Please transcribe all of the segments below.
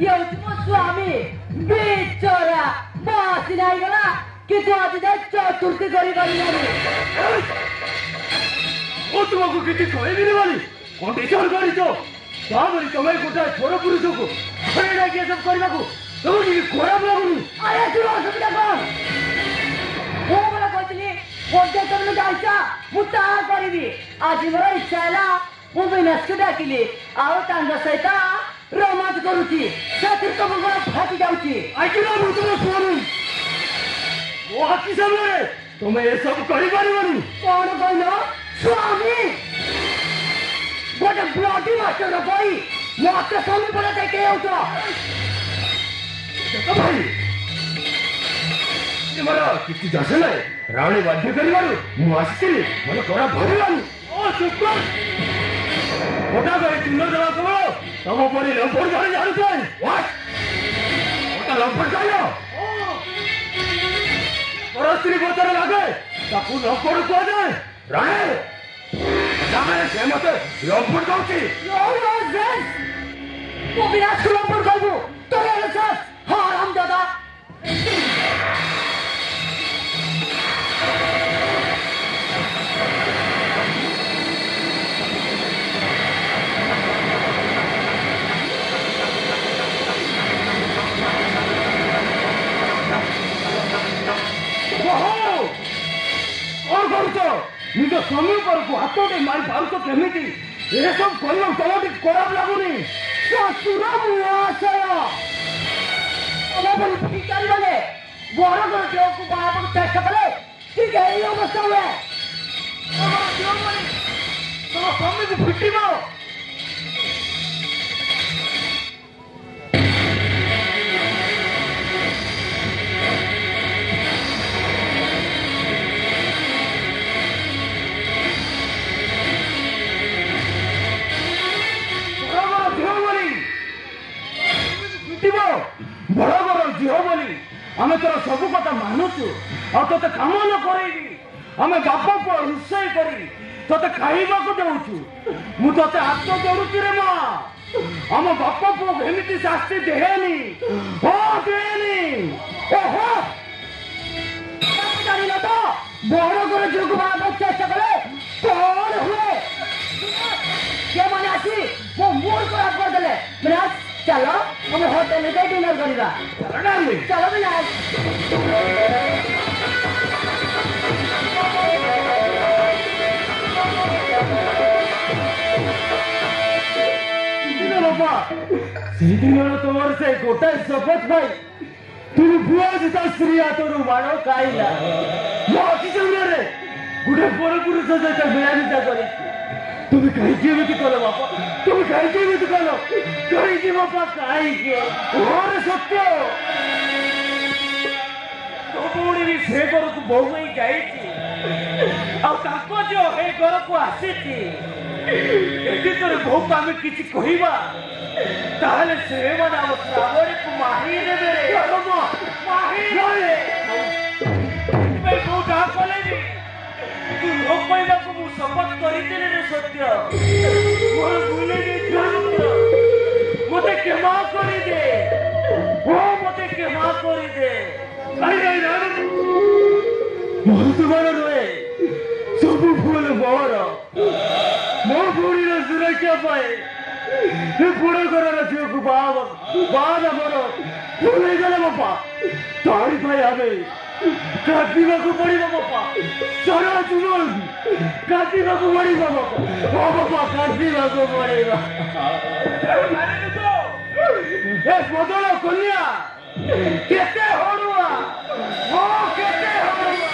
ये तुम स्वामी बेचारा बासी नहीं गला कि तू आज दे चतुर्थी करी ओ तुमको किसी कोई भी नहीं वाली कौन टीचर करी तो तामरी तुम्हें गोटा छोरो पुरुष को खड़े ना किया सब करने को तुम की खराब लागुनी अरे सुनो सुविधा कौन वो बोला कहती बोलते तुमने जाइचा मुत्ता करीबी आज मोर इच्छा हैला मु विनाश को डाकिली आउ तांग सहित रोमांच करूची सेतिर तुमको फाटी जाउची आइकिना मु तुम फोन वो हाथी सामने तुम्हें ये सब करी पारिबनी कौन कहलो स्वामी गोटे ब्लडी मास्टर भाई मत स्वामी बोला देखे तो देखो भाई ये मारा किसी जैसे नहीं रावणी बाध्य करी वालू मुआसिली मतलब थोड़ा भारी वालू ओ चुप कर ओटा करे चिन्ह जरा करो तब ऊपर लंपड़ जाने जाने चाहिए व्हाट ओटा लंपड़ जाओ परस्त्री बोतल लगे ताकू लंपड़ को जाए राणे जाने से मत लंपड़ जाऊँगी नो जेंस वो विनाश को लंपड़ कर दो तो ये साथ हाँ हम दादा निज स्वामी को हाथ मारी पार केमी ये सब तुम खराब लगुनि बड़ बड़ देव को बाबा चेष्टा कले ठीक है ये अवस्था हुए तुम स्वामी को फिटी बड़ बड़ झील बोली आम तोर सब कथा मानुचु आते कम न कर आम बाप पुआ रोषे करी ते खाइबा दौचु मुझे हाथ जोड़ुची रे माँ आम बाप पुआ एमती शास्ति देनी हाँ देनी ओहो जान तो बड़ बड़ झील को बाबा चेष्टा कले कौन हुए ये मैंने आसी वो मूल को आप कर दे विनाश चलो हम होटल में डिनर करिबा चलो विनाश बाबा दिन तुम से गोटाए शपथ भाई तुम बुआ जिता स्त्री हाथर माड़ खाइला रे गोटे पर पुरुष सहित मिलामिशा कर तुम कहीं कल बापा तुम कहीं कल कहीं बापा कहीं और सत्य तो पुणी भी से घर को बहु ही जाए घर को आसी बहु को आम कि कहवा ताहले से मैंने आम श्रावणी को माही कहा कले तू नो कहला को मु शपथ करिदेले रे सत्य मोर भूले मते क्षमा करि दे ओ मते क्षमा करि दे नहीं मोर तुम्हारा रोए सब फूल मोर मो भूरी रे सुरक्षा पाए ये बुढ़े घर झील को बाद मोर भूल गले बापा तारी भाई हमें काटिबा को पड़िबा बापा सारा जुनल काटिबा को पड़िबा बापा ओ बापा काटिबा को पड़िबा ए बदल कन्या केते होड़ुआ ओ केते होड़ुआ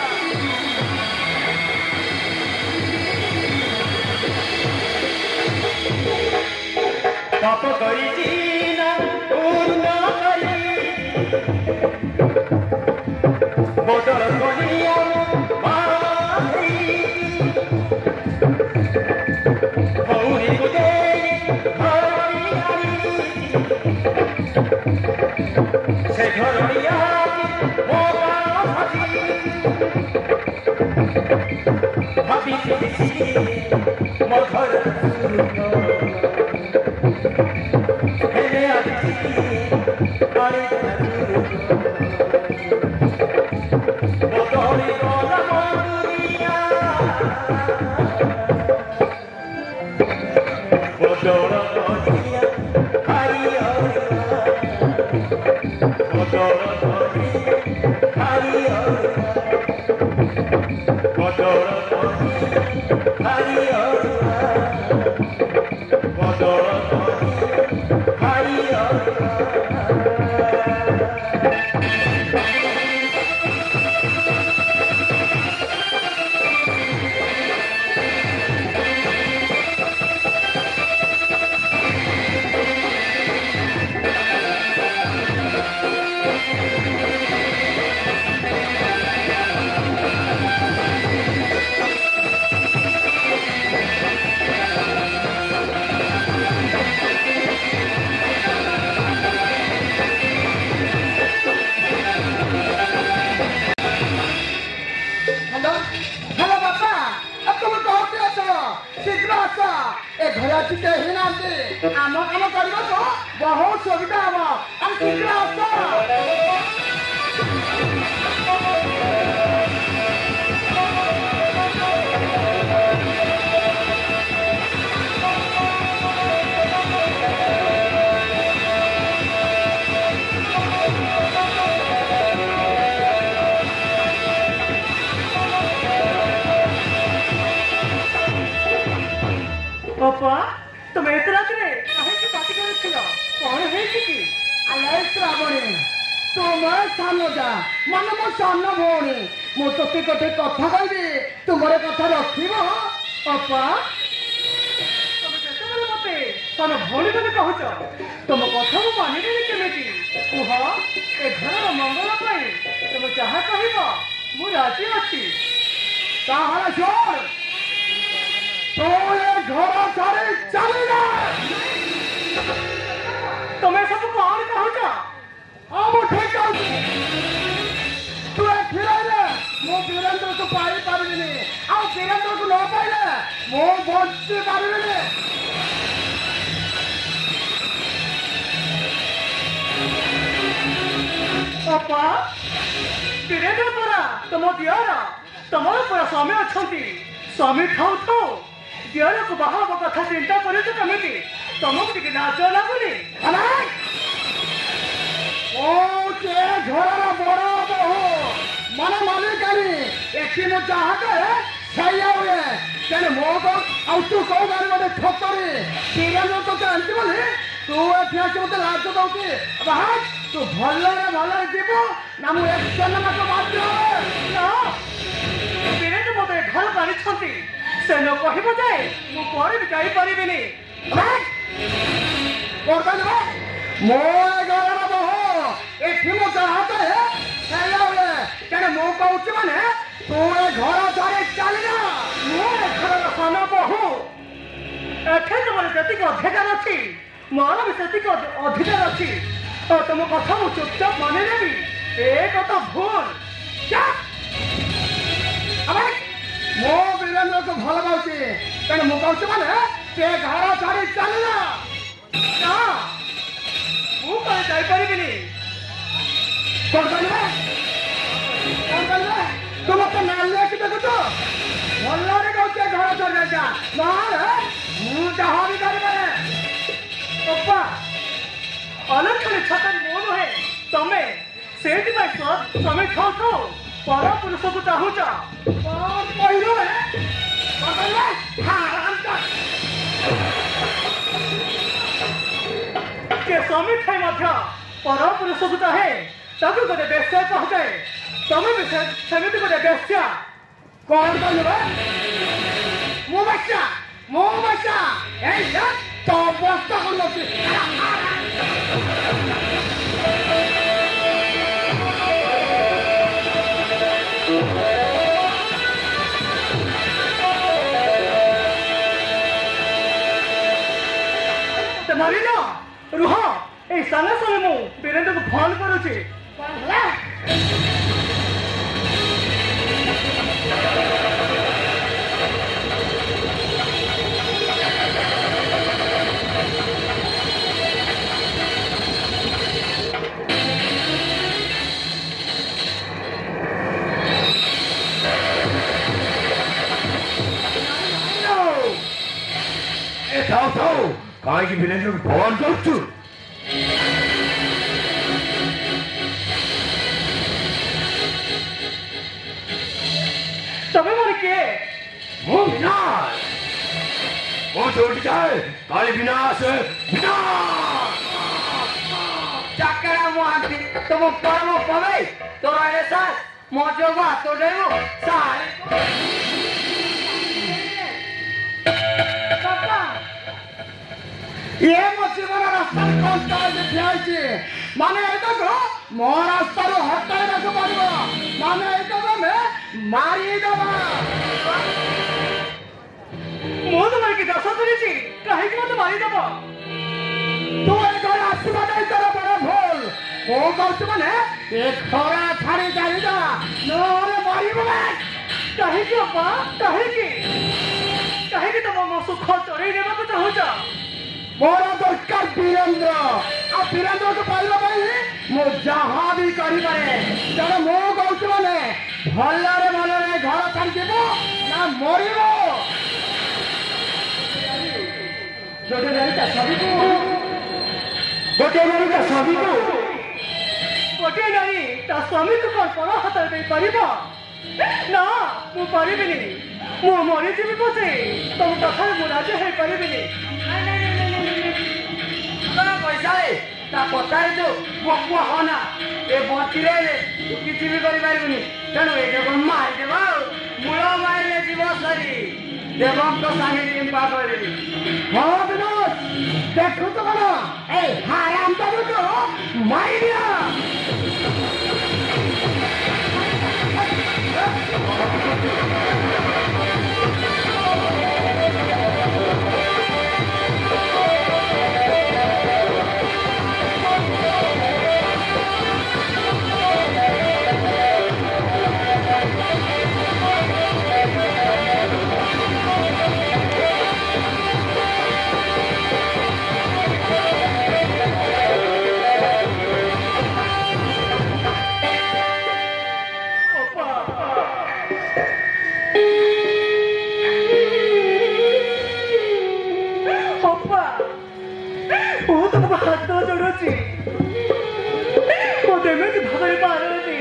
पाप करिछि ना पूर्ण करी बदल करिया भौरी को दे से घरिया भाभी मो घर Hari Bodori Gola Moduriya Bodora Moduriya Hari Bodora Moduriya Hari Bodora Moduriya Hari Bodora Moduriya आम कम कर बहुत सुविधा हम हम शीघ्र आस बापा तुम्हें एत रात कहीं पार्टी कर कौन है आले श्रावणी तुम सान जा मान मो सान भौणी मु तोते गोटे कथा कहबी तुमर कथा रखिब बापा तुम मत सान भौणी बोली कहच तुम कथा को मानिबी केमिति कुह ए घर मंगल तुम जहाँ कह मु राजी अच्छी ताहले छोड़ तो ये घर छाड़ी चली जा तुम्हें सब कौन कहच हम ठीक कहू तू फिरले मो वीरेंद्र को पाई पारिनी आ वीरेंद्र को न पाइले मो बंची पारिनी बापा वीरेंद्र परा तुम दियर तुम पूरा स्वामी अच्छा स्वामी ठाऊ ठाऊ दियर को बाहा कथा चिंता कर कमी तुमको टी नाच लगुनि घर बड़ बहु मन मालिकानी एटी मो जहाँ कहे सैया हुए तेरे मो को आउ तू कौ गाड़ी गोटे ठकरी वीरेंद्र तो आंटी बोली तू एठी आसी मत लाज दौकी बाहर तू भल जीव ना मु एक्शन मत बाध्य वीरेंद्र मत घर पारी से न कह जाए मुझे भी जापरिनी मो घर बहु एठी मो जहाँ कहे सैया हुए तेरे मो कहूँ माने तू घर छाड़ी चली जा मोर घर सान बहु एठे तुम जी अधिकार अच्छी मोर भी से अधिकार अच्छी और तुम कथा मु चुपचाप मानिदेवी ए कथा भूल मो वीरेंद्र को भल पाऊँ तेणु मु कहूँ माने से घर छाड़ी चली जा मुझे जापरिनी कौन कहले तुम तो नाल लेके देखु तो भल्लारे कहूँ घर छाड़ी जा मु जहाँ भी कर पप्पा अलग खाली छतन मो नुहे तमे से स्वामी खाऊ खाऊ पर पुरुष को चाहूच के स्वामी खाई पर पुरुष को चाहे तक गोटे बेस्या कहजाए तमें भी सेमती गोटे बेस्या कौन कहलु मो बच्चा तो अवस्था कर मारिन रुह ए सागे सागे मु वीरेंद्र को फोन करुची କାହିଁକି ବୀରେନ୍ଦ୍ରକୁ ଭଗବାନ କରୁଛୁ? ତମେ ମୋର କିଏ? ମୁଁ ବିନାଶ। ମୁଁ ଯୋଉଠି ଯାଏ କାଳେ ବିନାଶ ଚାକରା ମୁଁ ଆଣ୍ଟି ତମ ପରମ ପବେ ତୋର ଏଡେ ସାର୍ ମୋ ଯୋଗ ହାତ ଉଠେଇବୁ ସାର୍ ये मो जीवन रास्ता कौन ठिया माने मो रास्ता हटाई पड़ो माने मारिदेव ମୁଁ ତମର କି ଦୋଷ କରିଛି କାହିଁକି ମତେ ମାରିଦେବ? तू ए घर आसवा नहीं तोर बड़ भूल मो कहूँ माने ए खरा छाड़ी जाइजा नोरे मरिबो କାହିଁକି ଅପା କାହିଁକି କାହିଁକି ତମ ମୋ ସୁଖ ଚୋରେଇ ନେବାକୁ ଚାହୁଁଛ? मोर दरकार वीरेंद्र आ वीरेंद्र को पाइबा मु जहाँ भी करें तेणु मो कहूँ मैंने भलरे भलरे घर छाड़ीदेव ना मरब ଯୋଉଠି ନାରୀ ତା ସ୍ୱାମୀକୁ गोटे नारी का स्वामी को ଗୋଟିଏ ନାରୀ ତା ସ୍ୱାମୀକୁ କ'ଣ ପର ହାତରେ ଦେଇପାରିବ? ନା ମୁଁ ପାରିବିନି। ମୁଁ ମରିଯିବି ପଛେ ତମ କଥାରେ ମୁଁ ରାଜି ହେଇପାରିବିନି। पैसा ता कथारे जो पुआ होना ए बचिरे किसी भी करें तेणु ये मारिदेव मूल मारे जीव सरी देवक सागे चिंता करी हाँ विनोद देखु तो कौन ए हाराम बाबू तो मार दिया ହାତ ଯୋଡୁଛି ମତେ ଏମିତି ଭାବରେ ମାରନି।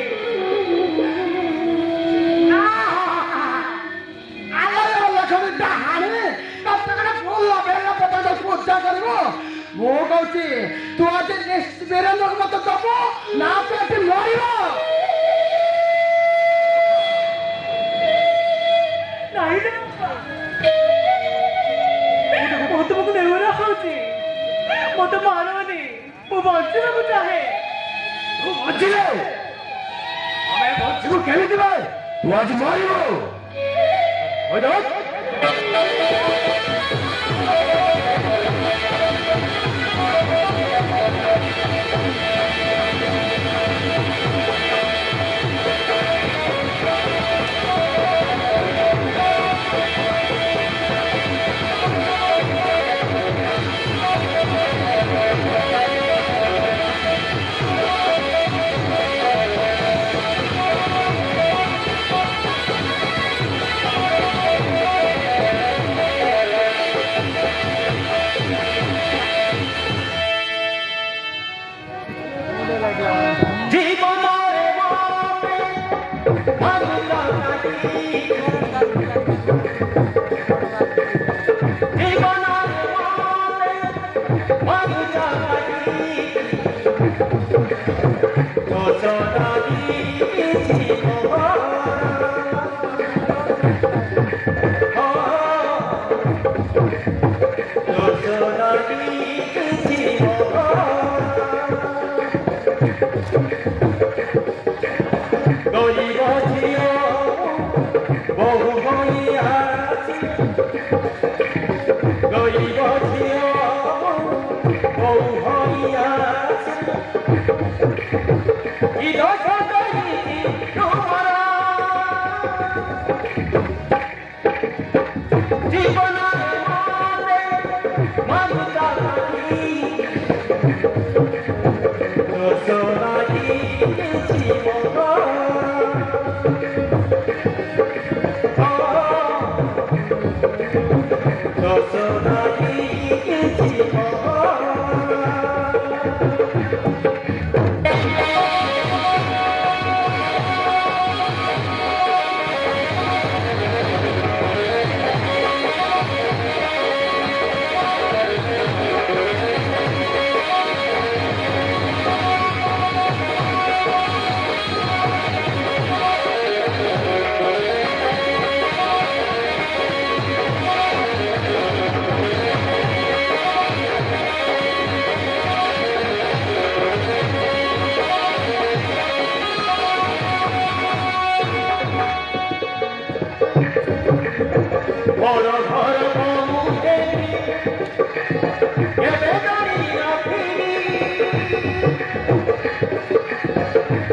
ମୁଁ କହୁଛି ତୁ ଆଜି ବୀରେନ୍ଦ୍ର ମତେ ଦବୁ ନା ତୁ ଏଠି ମରିବ ନାଇଁ ମୁଁ ତୁମକୁ ନେଉରା ହଉଛି ମତେ ମାରନି ମୁଁ ବଞ୍ଚିବାକୁ ଚାହେଁ। ତୁ ବଞ୍ଚିଲେ ଆମେ ବଞ୍ଚିବୁ କେମିତି ଭାଇ? ତୁ ଆଜି ମରିବୁ Dosodagi বড় ঘর মুখে এবে জানি রাখিনি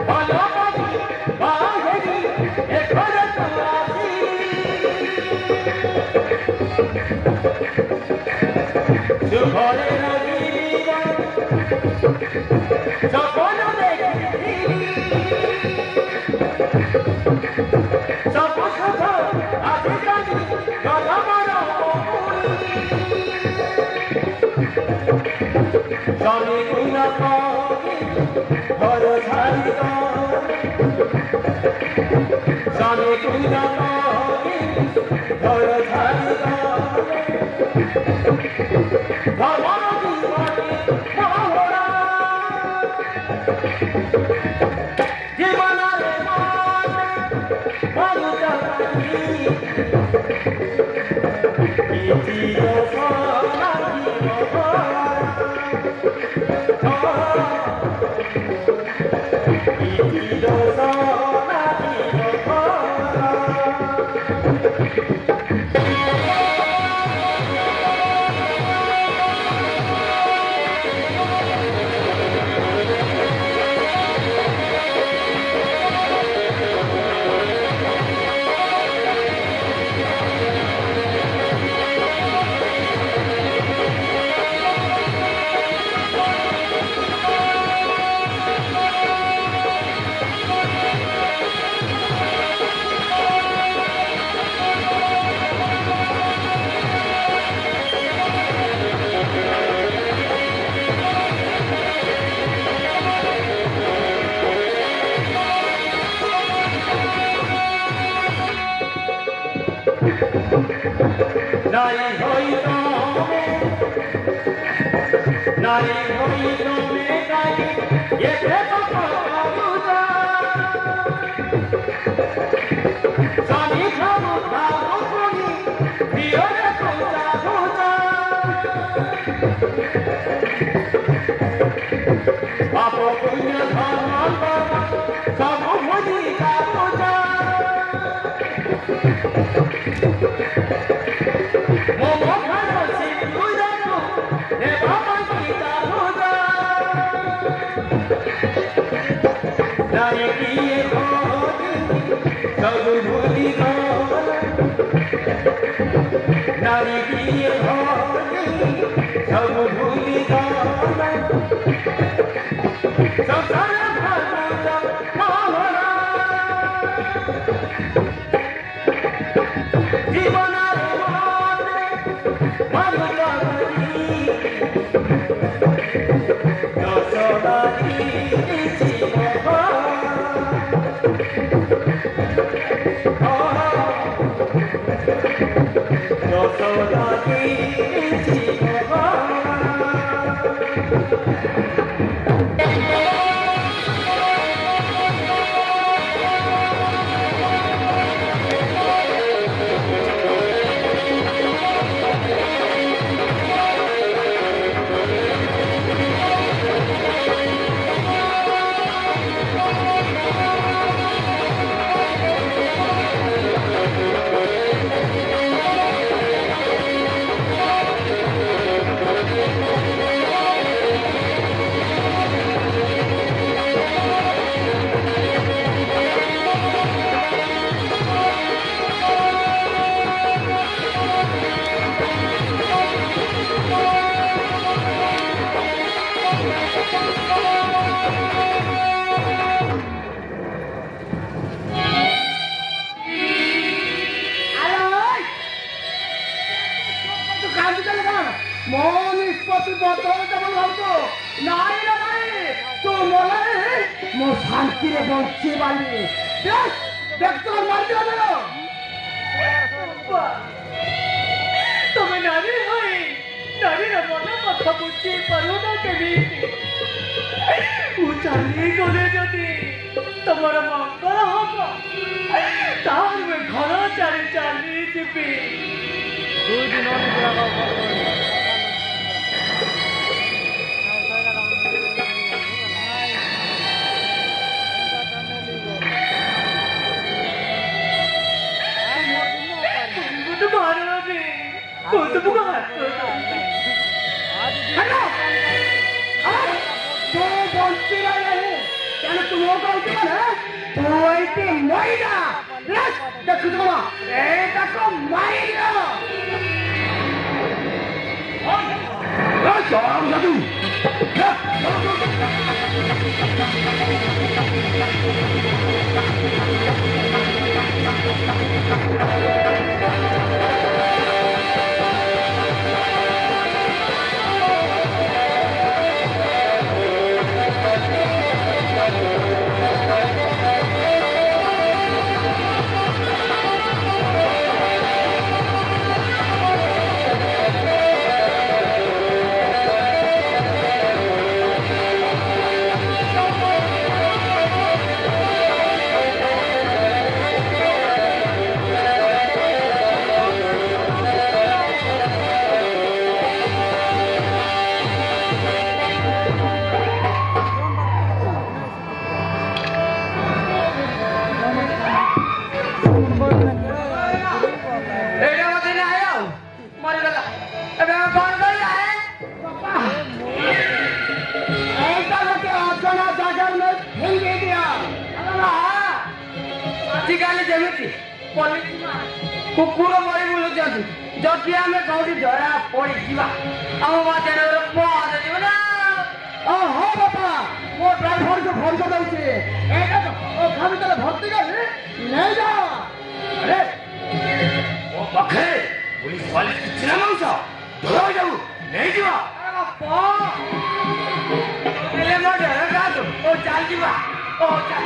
ভালো পাখি বাঘেরি এ ঘরে তো আসি ঘরে সকল দেখি সব সুখ আগে জানি কথা বড় স্বামী গুণা ঘর ছাড়ি স্বামী গুণা ঘর ছাড়ি জীবনের नारी होई तो मैं गाई ये देखो बाबूजा सानी खाओ खाओ कोनी पियो रे पूजा पूजा आपो पुण्य धर्म सब भोजी का पूजा मोमो खाओ सी पूजा को हे बाबा गीता पूजा नारे किए सब भूली नारी किए सब भूली जीवन शांति बंचे वाली तुम्हें नारी हुई नारी मन कथा बुझी पारो ना केमी चली गले जदि तुम मंगल हम घर चाली चाली जी ତୁ ଏଇଠି ମଇଦା ଦେଖୁଛୁ କଣ ଏଇଟାକୁ ମାରିଦିଅ ଚରମ ଯାଦୁ आजिकाली जमी कुकुर मरी बुलुचंती जदि आम कौटी धरा पड़ी आम बाजार पहुंच ना हाँ बापा मो ड्राइवर को फोन कर दउछि एटा तो खाली तले भर्ती कर ले जाओ अरे ओ पखे पुलिस वाले चिना माउछ धरा जाऊ ले जीवा अरे बापा ले मो डर का तो ओ चल जीवा ओ चल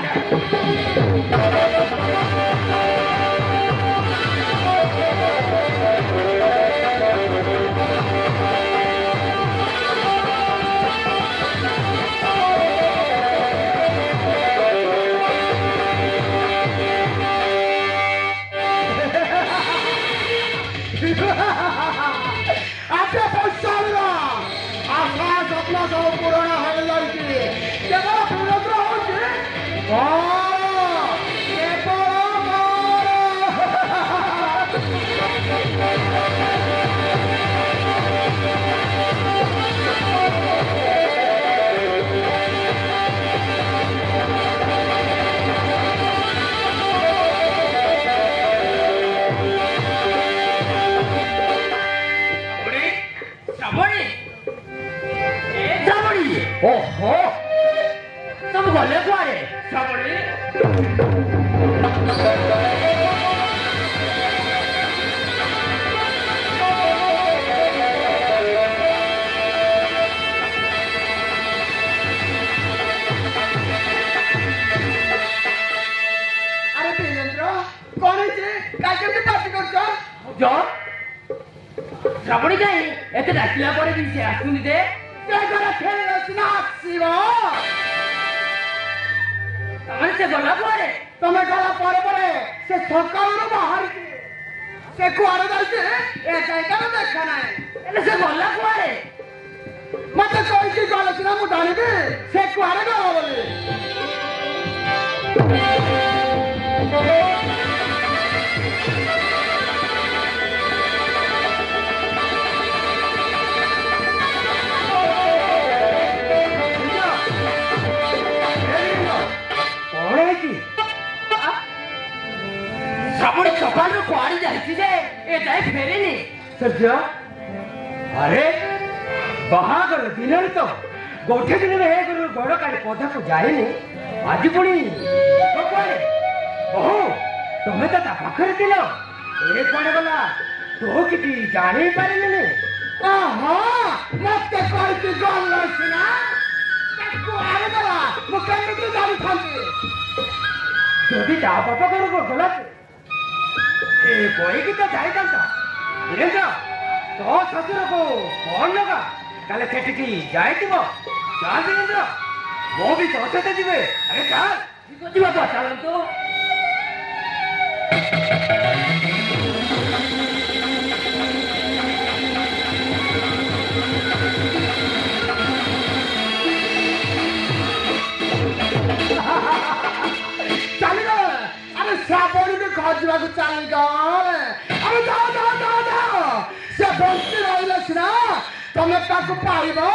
आके पहुंचाला आशा सपना सब पूर्ण हो जाइए केवल पूर्ण होचे ओहो सब गले कुआरे साबड़ी अरे वीरेंद्र कौन है काके पार्टी करछ जो साबड़ी जाई एते डाकिला परे भी से आसुनी दे तेरा खेल सिना तमन से गला कुआरे तमे गला परे परे से सकाळु बाहर से कुआरे जाइछे ए जायगा देखा नाही एले से गला कुआरे मते कोई की गला सिना मु डालिबे से कुआरे गला बोले साबड़ी कपाल में कुआरी जाइछी जे ए जाय फेरेनी सज्जा अरे बाहागर दिन तो गोठे दिन में हे गुरु गोड़ काली पौधा को जाएनी आज पुणी तो कुआरे ओहो तुम्हें तो पाखरे दिलो ए कुआरे गला तो किती जानी पारिलेनी आहा मते कोई की गल नसिना कुआरे गला मुकन की गाड़ी थांती जदि ता बापा को गला ए कोई की तो जाई दंता वीरेंद्र तो ससुर को कौन लगा काले सेठी जाए तुम जा वीरेंद्र वो भी तो सते दिबे अरे चल जीवा तो चलन तो चल गए अरे साबोनी के खोजवा को चल गए अरे जाओ जाओ जाओ जाओ से बस्ती रहिले सिना तमे ताको पाइबो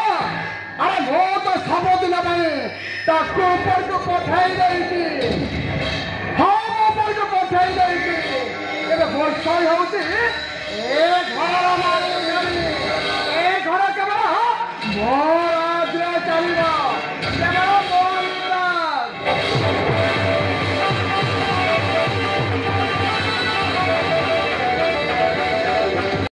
अरे वो तो सब दिन भाई ताको ऊपर को पठाई देइती ଉଠେଇ ଦେଇଛି ଏବେ ବର୍ଷା ହେଉଛି ଏ ଘରର ମାଲିକ